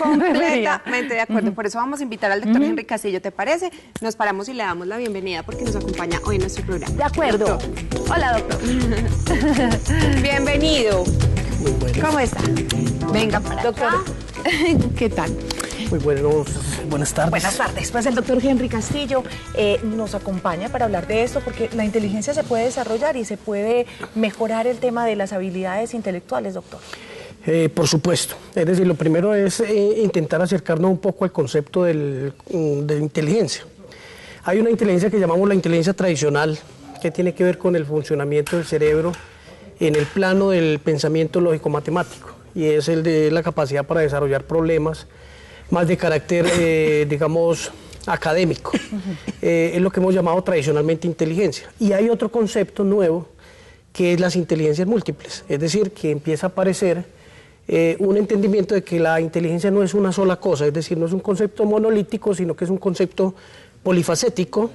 Completamente de acuerdo. Por eso vamos a invitar al doctor Henry Castillo, ¿te parece? Nos paramos y le damos la bienvenida porque nos acompaña hoy en nuestro programa. De acuerdo. Doctor. Hola, doctor. Bienvenido. Muy bueno. ¿Cómo está? Venga para Doctor, acá. ¿qué tal? Muy buenas tardes. Buenas tardes. Pues el doctor Henry Castillo nos acompaña para hablar de esto porque la inteligencia se puede desarrollar y se puede mejorar el tema de las habilidades intelectuales, doctor. Por supuesto. Es decir, lo primero es intentar acercarnos un poco al concepto de inteligencia. Hay una inteligencia que llamamos la inteligencia tradicional, que tiene que ver con el funcionamiento del cerebro en el plano del pensamiento lógico-matemático, y es el de la capacidad para desarrollar problemas más de carácter, digamos, académico. Es lo que hemos llamado tradicionalmente inteligencia. Y hay otro concepto nuevo, que es las inteligencias múltiples, es decir, que empieza a aparecer un entendimiento de que la inteligencia no es una sola cosa, es decir, no es un concepto monolítico, sino que es un concepto polifacético,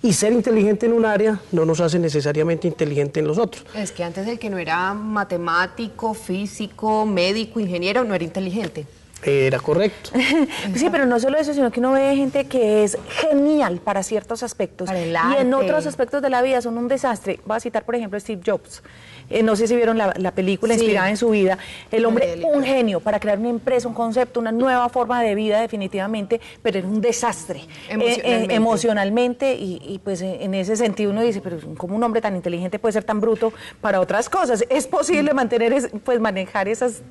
y ser inteligente en un área no nos hace necesariamente inteligente en los otros. Es que antes el que no era matemático, físico, médico, ingeniero, no era inteligente. Era correcto. Sí, pero no solo eso, sino que uno ve gente que es genial para ciertos aspectos Para el y arte. en otros aspectos de la vida son un desastre. Voy a citar, por ejemplo, a Steve Jobs. No sé si vieron la película Sí. inspirada en su vida. El hombre, Angélica. un genio para crear una empresa, un concepto, una nueva forma de vida definitivamente, pero era un desastre Emocionalmente. y pues en ese sentido uno dice, pero ¿cómo un hombre tan inteligente puede ser tan bruto para otras cosas? ¿Es posible manejar esas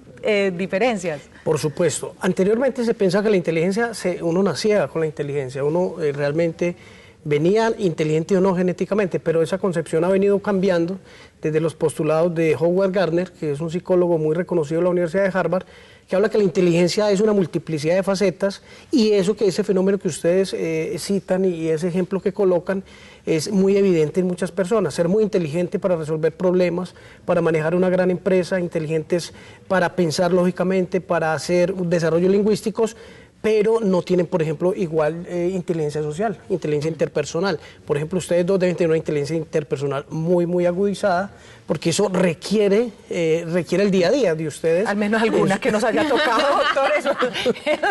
diferencias? Por supuesto. Anteriormente se pensaba que la inteligencia, uno nacía con la inteligencia, uno realmente venía inteligente o no genéticamente, pero esa concepción ha venido cambiando desde los postulados de Howard Gardner, que es un psicólogo muy reconocido de la Universidad de Harvard, que habla que la inteligencia es una multiplicidad de facetas, y ese fenómeno que ustedes citan y ese ejemplo que colocan es muy evidente en muchas personas. Ser muy inteligente para resolver problemas, para manejar una gran empresa, inteligentes para pensar lógicamente, para hacer desarrollos lingüísticos, pero no tienen, por ejemplo, igual inteligencia social, inteligencia interpersonal. Por ejemplo, ustedes dos deben tener una inteligencia interpersonal muy agudizada, porque eso requiere el día a día de ustedes. Al menos alguna que nos haya tocado, doctor, eso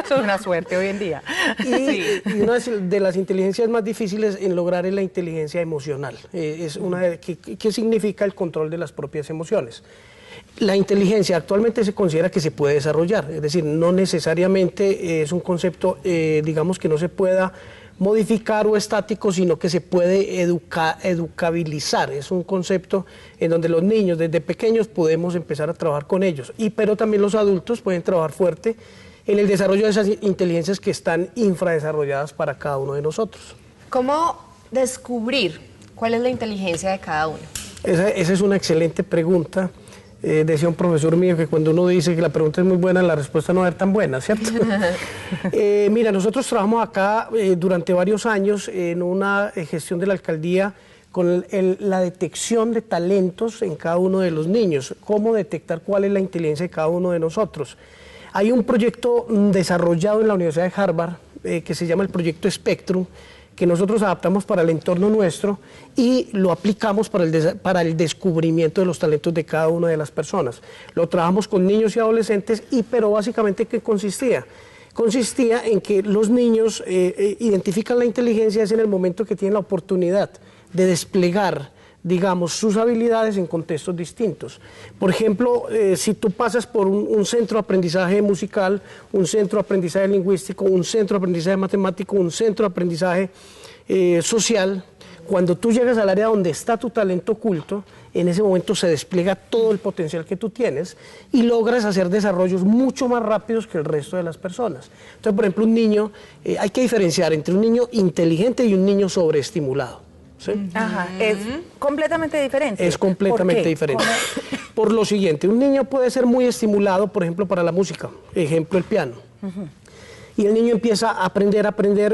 es una suerte hoy en día. Y una de las inteligencias más difíciles en lograr es la inteligencia emocional. ¿Qué significa el control de las propias emociones? La inteligencia actualmente se considera que se puede desarrollar, es decir, no necesariamente es un concepto, digamos, que no se pueda modificar o estático, sino que se puede educabilizar. Es un concepto en donde los niños desde pequeños podemos empezar a trabajar con ellos, pero también los adultos pueden trabajar fuerte en el desarrollo de esas inteligencias que están infradesarrolladas para cada uno de nosotros. ¿Cómo descubrir cuál es la inteligencia de cada uno? Esa es una excelente pregunta. Decía un profesor mío que cuando uno dice que la pregunta es muy buena, la respuesta no va a ser tan buena, ¿cierto? Mira, nosotros trabajamos acá durante varios años en una gestión de la alcaldía con la detección de talentos en cada uno de los niños, cómo detectar cuál es la inteligencia de cada uno de nosotros. Hay un proyecto desarrollado en la Universidad de Harvard que se llama el proyecto Spectrum, que nosotros adaptamos para el entorno nuestro y lo aplicamos para el descubrimiento de los talentos de cada una de las personas. Lo trabajamos con niños y adolescentes, pero básicamente ¿qué consistía? Consistía en que los niños identifican la inteligencia en el momento que tienen la oportunidad de desplegar, digamos, sus habilidades en contextos distintos. Por ejemplo, si tú pasas por un centro de aprendizaje musical, un centro de aprendizaje lingüístico, un centro de aprendizaje matemático, un centro de aprendizaje social, cuando tú llegas al área donde está tu talento oculto, en ese momento se despliega todo el potencial que tú tienes y logras hacer desarrollos mucho más rápidos que el resto de las personas. Entonces, por ejemplo, un niño, hay que diferenciar entre un niño inteligente y un niño sobreestimulado. ¿Sí? Ajá, es completamente diferente. Es completamente diferente. Por lo siguiente, un niño puede ser muy estimulado, por ejemplo, para la música, ejemplo, el piano. Y el niño empieza a aprender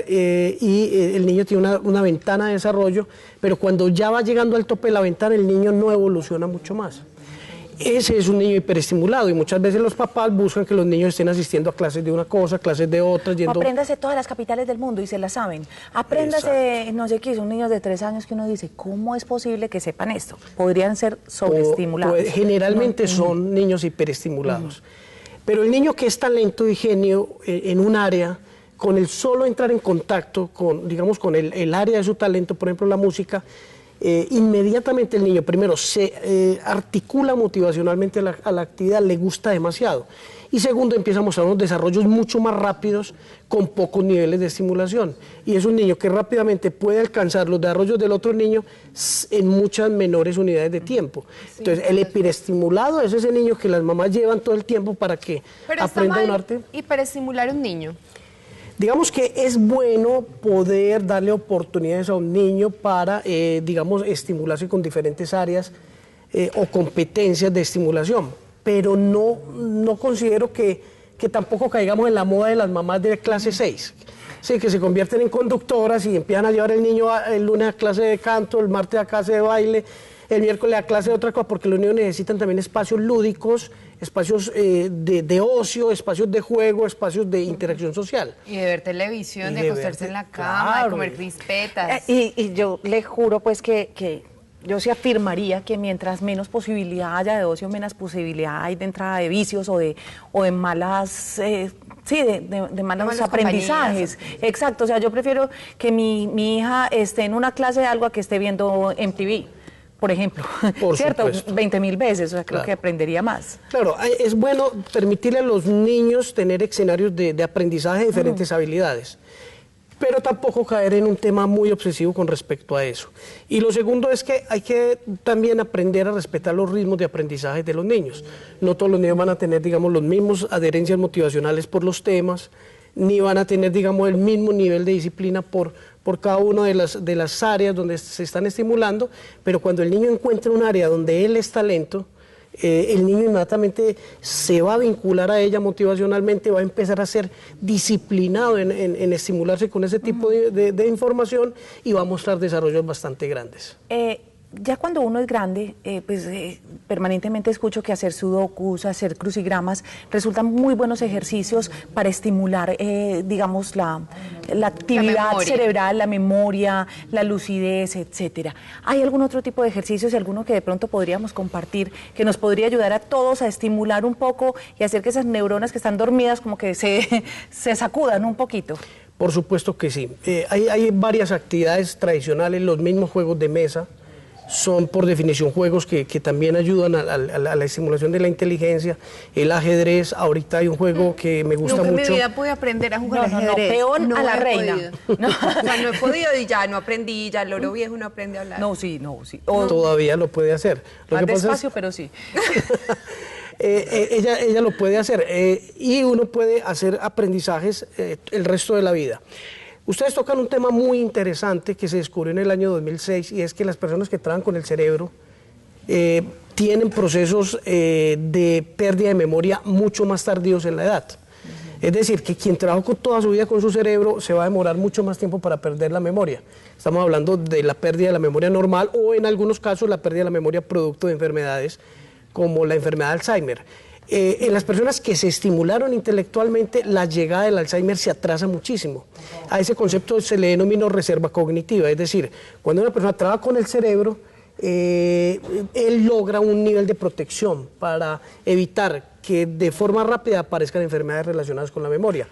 y el niño tiene una ventana de desarrollo, pero cuando ya va llegando al tope de la ventana, el niño no evoluciona mucho más. Ese es un niño hiperestimulado y muchas veces los papás buscan que los niños estén asistiendo a clases de una cosa, clases de otra. Apréndase todas las capitales del mundo y se las saben. Apréndase, no sé qué, son niños de 3 años que uno dice, ¿cómo es posible que sepan esto? Podrían ser sobreestimulados. Generalmente son niños hiperestimulados. Pero el niño que es talento y genio en un área, con el solo entrar en contacto con, digamos, con el área de su talento, por ejemplo la música, inmediatamente el niño primero se articula motivacionalmente a la actividad, le gusta demasiado. Y segundo, empieza a mostrar unos desarrollos mucho más rápidos con pocos niveles de estimulación. Y es un niño que rápidamente puede alcanzar los desarrollos del otro niño en muchas menores unidades de tiempo. Entonces, el hiperestimulado es ese niño que las mamás llevan todo el tiempo para que aprenda un arte. Hiperestimular a un niño. Digamos que es bueno poder darle oportunidades a un niño para, digamos, estimularse con diferentes áreas o competencias de estimulación. Pero no considero que tampoco caigamos en la moda de las mamás de clase 6. Sí, que se convierten en conductoras y empiezan a llevar el niño el lunes a clase de canto, el martes a clase de baile, el miércoles a clase de otra cosa, porque los niños necesitan también espacios lúdicos, espacios de ocio, espacios de juego, espacios de interacción social. Y de ver televisión, de acostarse en la cama, de comer crispetas. Y yo le juro pues que yo sí afirmaría que mientras menos posibilidad haya de ocio, menos posibilidad hay de entrada de vicios o de malas, de malos aprendizajes. Exacto, o sea, yo prefiero que mi hija esté en una clase de algo a que esté viendo MTV, por ejemplo, por ¿cierto? Supuesto. 20.000 veces, o sea, creo Claro. que aprendería más. Claro, es bueno permitirle a los niños tener escenarios de aprendizaje de diferentes habilidades, pero tampoco caer en un tema muy obsesivo con respecto a eso. Y lo segundo es que hay que también aprender a respetar los ritmos de aprendizaje de los niños. No todos los niños van a tener, digamos, los mismos adherencias motivacionales por los temas, ni van a tener, digamos, el mismo nivel de disciplina por cada una de las áreas donde se están estimulando, pero cuando el niño encuentra un área donde él es talento, el niño inmediatamente se va a vincular a ella motivacionalmente, va a empezar a ser disciplinado en estimularse con ese tipo de información y va a mostrar desarrollos bastante grandes. Ya cuando uno es grande, permanentemente escucho que hacer sudokus, hacer crucigramas, resultan muy buenos ejercicios para estimular, digamos, la actividad cerebral, la memoria, la lucidez, etcétera. ¿Hay algún otro tipo de ejercicios y alguno que de pronto podríamos compartir que nos podría ayudar a todos a estimular un poco y hacer que esas neuronas que están dormidas como que se sacudan un poquito? Por supuesto que sí. Hay varias actividades tradicionales, los mismos juegos de mesa, son por definición juegos que también ayudan a la estimulación de la inteligencia. El ajedrez, ahorita hay un juego que me gusta mucho. Nunca en mi vida pude aprender a jugar ajedrez. No, peón a la reina. No. O sea, no he podido y ya no aprendí, ya el loro viejo no aprende a hablar. No, sí. Todavía lo puede hacer. Lo Más que pasa despacio, pero sí. ella lo puede hacer y uno puede hacer aprendizajes el resto de la vida. Ustedes tocan un tema muy interesante que se descubrió en el año 2006 y es que las personas que trabajan con el cerebro tienen procesos de pérdida de memoria mucho más tardíos en la edad. Es decir, que quien trabaja toda su vida con su cerebro se va a demorar mucho más tiempo para perder la memoria. Estamos hablando de la pérdida de la memoria normal o en algunos casos la pérdida de la memoria producto de enfermedades como la enfermedad de Alzheimer. En las personas que se estimularon intelectualmente, la llegada del Alzheimer se atrasa muchísimo. A ese concepto se le denomina reserva cognitiva, es decir, cuando una persona trabaja con el cerebro, él logra un nivel de protección para evitar que de forma rápida aparezcan enfermedades relacionadas con la memoria.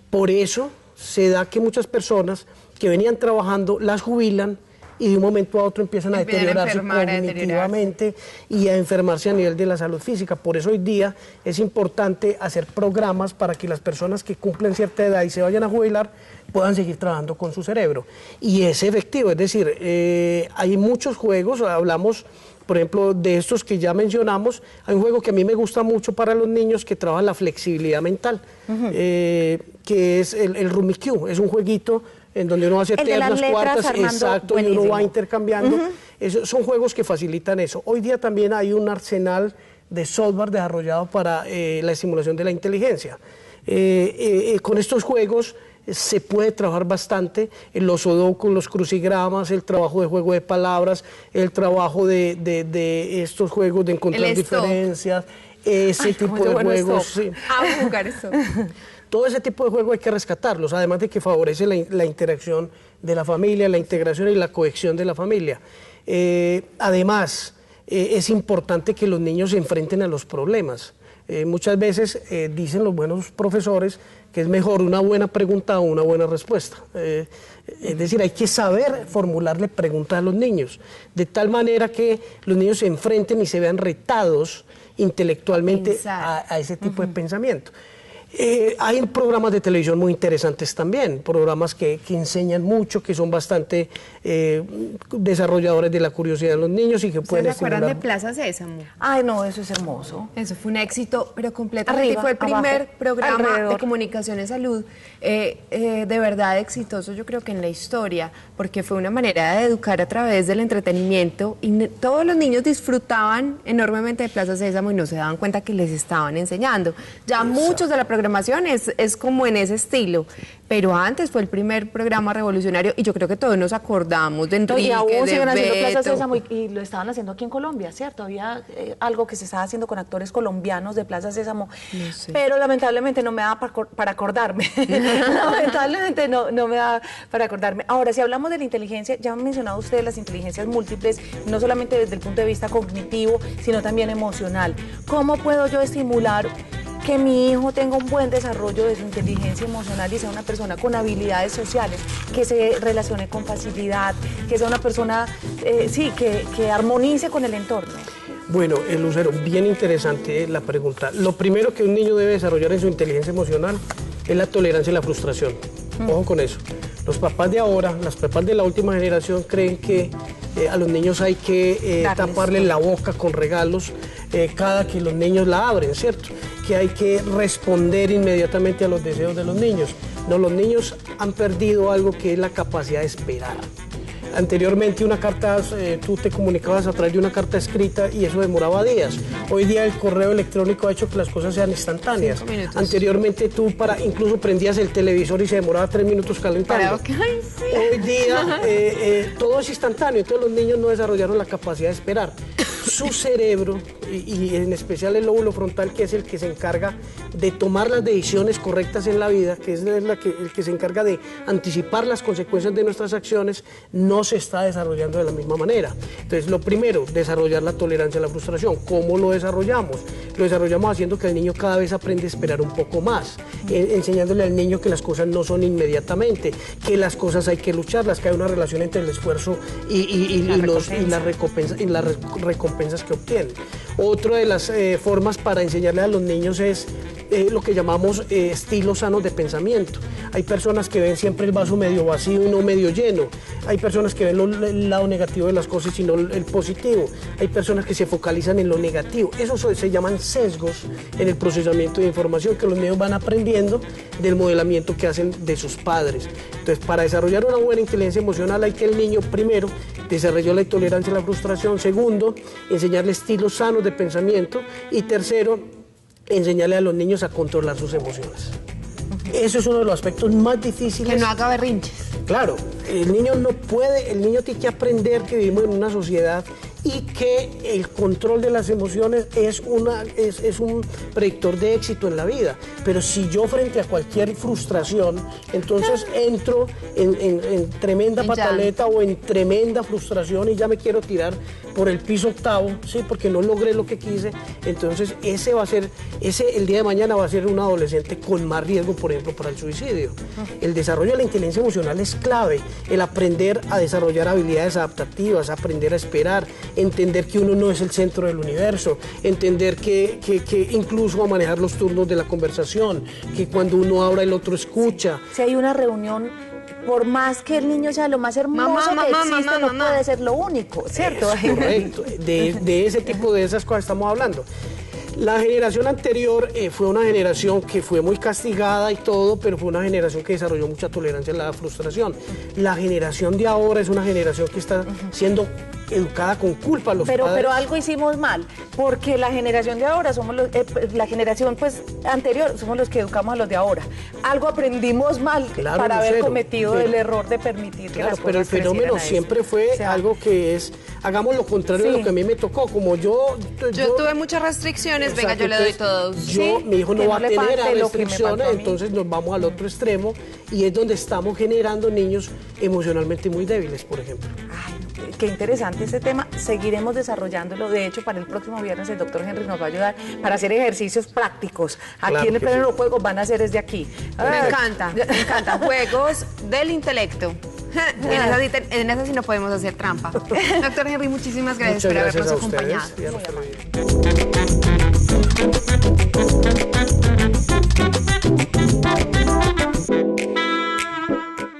Por eso se da que muchas personas que venían trabajando las jubilan y de un momento a otro empiezan a deteriorarse cognitivamente y a enfermarse a nivel de la salud física. Por eso hoy día es importante hacer programas para que las personas que cumplen cierta edad y se vayan a jubilar puedan seguir trabajando con su cerebro. Y es efectivo, es decir, hay muchos juegos, hablamos por ejemplo de estos que ya mencionamos, hay un juego que a mí me gusta mucho para los niños que trabaja la flexibilidad mental, que es el Rummikub, es un jueguito en donde uno hace ternas, cuartas, exacto, buenísimo. Y uno va intercambiando. Son juegos que facilitan eso. Hoy día también hay un arsenal de software desarrollado para la estimulación de la inteligencia. Con estos juegos se puede trabajar bastante en los sudokus, los crucigramas, el trabajo de juego de palabras, el trabajo de estos juegos de encontrar diferencias, ese tipo de juegos. Sí. A jugar eso. Todo ese tipo de juegos hay que rescatarlos, además de que favorece la interacción de la familia, la integración y la cohesión de la familia. Además, es importante que los niños se enfrenten a los problemas. Muchas veces dicen los buenos profesores que es mejor una buena pregunta o una buena respuesta. Es decir, hay que saber formularle preguntas a los niños, de tal manera que los niños se enfrenten y se vean retados intelectualmente a ese tipo de pensamiento. Hay programas de televisión muy interesantes también, programas que enseñan mucho, que son bastante desarrolladores de la curiosidad de los niños y que pueden estimular. ¿Se acuerdan de Plaza Sésamo? Ay, no, eso es hermoso. Eso fue un éxito, pero completamente. Arriba, Fue el primer abajo, programa alrededor. de comunicación en salud de verdad exitoso, yo creo que en la historia, porque fue una manera de educar a través del entretenimiento y todos los niños disfrutaban enormemente de Plaza Sésamo y no se daban cuenta que les estaban enseñando. Ya muchos de la programación es como en ese estilo, pero antes fue el primer programa revolucionario y yo creo que todos nos acordamos de Enrique, Y aún de siguen haciendo Plaza Beto. Sésamo y lo estaban haciendo aquí en Colombia, ¿cierto? Había algo que se estaba haciendo con actores colombianos de Plaza Sésamo, No sé. pero lamentablemente no me da para acordarme. Lamentablemente no me da para acordarme. Ahora, si hablamos de la inteligencia, ya han mencionado ustedes las inteligencias múltiples, no solamente desde el punto de vista cognitivo, sino también emocional. ¿Cómo puedo yo estimular que mi hijo tenga un buen desarrollo de su inteligencia emocional y sea una persona con habilidades sociales, que se relacione con facilidad, que sea una persona, que armonice con el entorno? Bueno, Lucero, bien interesante la pregunta. Lo primero que un niño debe desarrollar en su inteligencia emocional es la tolerancia y la frustración. Ojo con eso. Los papás de ahora, las papás de la última generación creen que a los niños hay que taparle la boca con regalos cada que los niños la abren, ¿cierto? Que hay que responder inmediatamente a los deseos de los niños. No, los niños han perdido algo que es la capacidad de esperar. Anteriormente una carta, tú te comunicabas a través de una carta escrita y eso demoraba días. Hoy día el correo electrónico ha hecho que las cosas sean instantáneas. 5 minutos. Anteriormente tú incluso prendías el televisor y se demoraba 3 minutos calentando. Ay, sí. Hoy día todo es instantáneo, entonces los niños no desarrollaron la capacidad de esperar. Su cerebro, y en especial el lóbulo frontal, que es el que se encarga de tomar las decisiones correctas en la vida, que es el que se encarga de anticipar las consecuencias de nuestras acciones, no se está desarrollando de la misma manera. Entonces, lo primero, desarrollar la tolerancia a la frustración. ¿Cómo lo desarrollamos? Lo desarrollamos haciendo que el niño cada vez aprende a esperar un poco más, enseñándole al niño que las cosas no son inmediatamente, que las cosas hay que lucharlas, que hay una relación entre el esfuerzo y las recompensas que obtienen. Otra de las formas para enseñarle a los niños es lo que llamamos estilos sanos de pensamiento. Hay personas que ven siempre el vaso medio vacío y no medio lleno. Hay personas que ven el lado negativo de las cosas y no el positivo. Hay personas que se focalizan en lo negativo. Esos se llaman sesgos en el procesamiento de información que los niños van aprendiendo del modelamiento que hacen de sus padres. Entonces, para desarrollar una buena inteligencia emocional hay que el niño, primero, desarrolle la tolerancia a la frustración. Segundo, enseñarle estilos sanos de pensamiento. Y tercero, enseñarle a los niños a controlar sus emociones. Eso es uno de los aspectos más difíciles. Que no haga berrinches. Claro, el niño tiene que aprender que vivimos en una sociedad y que el control de las emociones es un predictor de éxito en la vida. Pero si yo frente a cualquier frustración, entonces entro en tremenda pataleta o en tremenda frustración y ya me quiero tirar por el piso octavo, ¿sí? Porque no logré lo que quise. Entonces el día de mañana va a ser un adolescente con más riesgo, por ejemplo, para el suicidio. El desarrollo de la inteligencia emocional es clave, el aprender a desarrollar habilidades adaptativas, aprender a esperar, entender que uno no es el centro del universo, entender que incluso a manejar los turnos de la conversación, que cuando uno habla el otro escucha. Si hay una reunión, por más que el niño sea lo más hermoso que existe, no puede ser lo único, ¿cierto? Es correcto, de esas cosas estamos hablando. La generación anterior fue una generación que fue muy castigada y todo, pero fue una generación que desarrolló mucha tolerancia a la frustración. La generación de ahora es una generación que está siendo educada con culpa a los padres. Pero algo hicimos mal, porque la generación de ahora somos la generación anterior somos los que educamos a los de ahora. Algo aprendimos mal para haber cometido el error de permitir que las cosas pero el fenómeno siempre fue algo que es, hagamos lo contrario de lo que a mí me tocó, como yo tuve muchas restricciones, venga, yo le doy todo. Mi hijo no va a tener restricciones, entonces nos vamos al otro extremo y es donde estamos generando niños emocionalmente muy débiles, por ejemplo. Ay, no qué interesante este tema. Seguiremos desarrollándolo. De hecho, para el próximo viernes el doctor Henry nos va a ayudar para hacer ejercicios prácticos. Aquí Claro en el que pleno de sí. los juegos van a ser desde aquí. Me encanta, me encanta. Juegos del intelecto. En esa sí no podemos hacer trampa. Doctor Henry, muchísimas gracias Muchas por gracias habernos a ustedes acompañado. y a los televidentes.